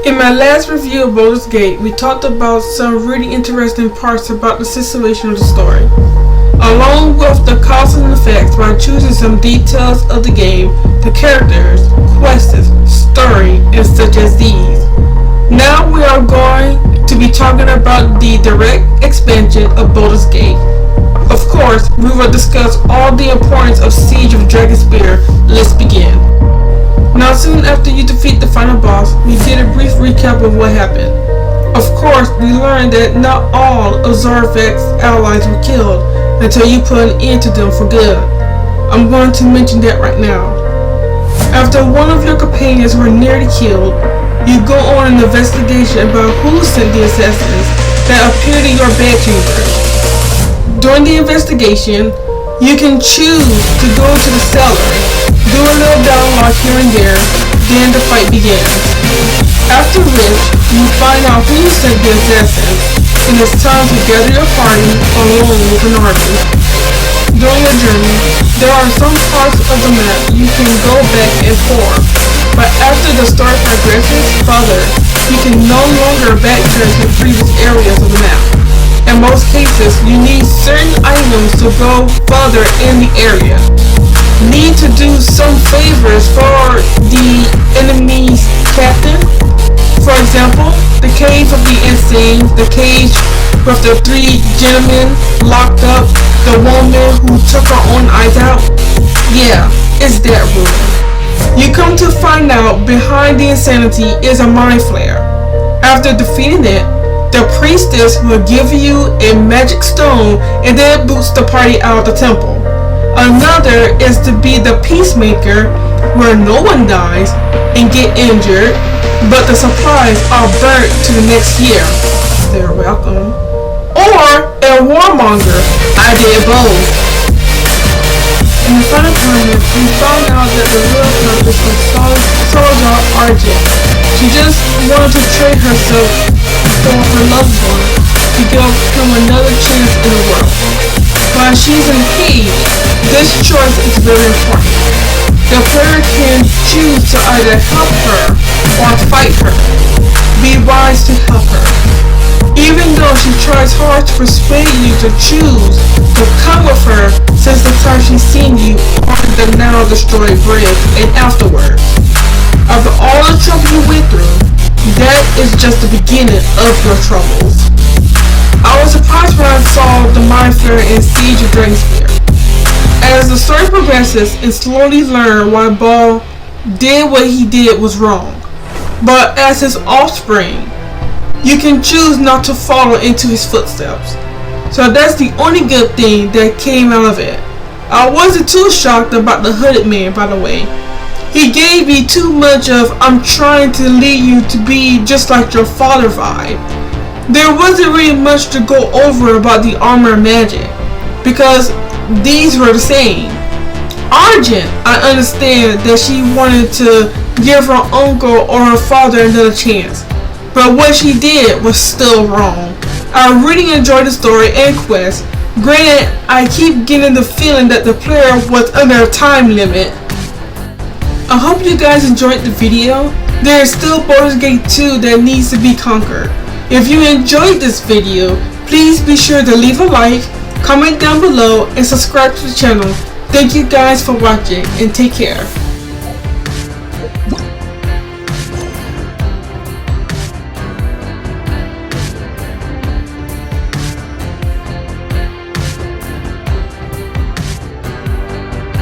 In my last review of Baldur's Gate, we talked about some really interesting parts about the situation of the story, along with the causes and effects by choosing some details of the game, the characters, quests, story, and such as these. Now we are going to be talking about the direct expansion of Baldur's Gate. Of course, we will discuss all the importance of Siege of Dragonspear. Let's begin. Now, soon after you defeat the final boss, we did a brief recap of what happened. Of course, we learned that not all of Zarvek's allies were killed until you put an end to them for good. I'm going to mention that right now. After one of your companions were nearly killed, you go on an investigation about who sent the assassins that appeared in your bedchamber. During the investigation, you can choose to go to the cellar, do a little dialogue here and there, then the fight begins. After which, you find out who sent the assassins, and it's time to gather your party along with an army. During your journey, there are some parts of the map you can go back and forth, but after the story progresses further, you can no longer backtrack to previous areas of the map. In most cases, you need certain items to go further in the area. Need to do some favors for the enemy's captain. For example, the cave of the insane, the cage with the 3 gentlemen locked up, the woman who took her own eyes out. Yeah, it's that room. You come to find out behind the insanity is a mind flare. After defeating it, the priestess will give you a magic stone and then boots the party out of the temple. Another is to be the peacemaker, where no one dies and get injured, but the supplies are burnt to the next year. They're welcome. Or a warmonger. I did both. In the final tournament, we found out that the real purpose of Soldier Argent. She just wanted to trade herself for her loved one to give him another chance in the world. While she's in cage, this choice is very important. The player can choose to either help her or fight her. Be wise to help her. Even though she tries hard to persuade you to choose to come with her since the time she's seen you on the now destroyed bridge and afterwards. After all the trouble you went through, that is just the beginning of your troubles. I was surprised when I saw the mind flare in Siege of Dragonspear. As the story progresses and slowly learn why Baldur did what he did was wrong, but as his offspring, you can choose not to follow into his footsteps. So that's the only good thing that came out of it. I wasn't too shocked about the hooded man, by the way. He gave me too much of "I'm trying to lead you to be just like your father" vibe. There wasn't really much to go over about the armor and magic, because these were the same. Argent, I understand that she wanted to give her uncle or her father another chance, but what she did was still wrong. I really enjoyed the story and quest. Granted, I keep getting the feeling that the player was under a time limit. I hope you guys enjoyed the video. There is still Baldur's Gate 2 that needs to be conquered. If you enjoyed this video, please be sure to leave a like, comment down below, and subscribe to the channel. Thank you guys for watching, and take care.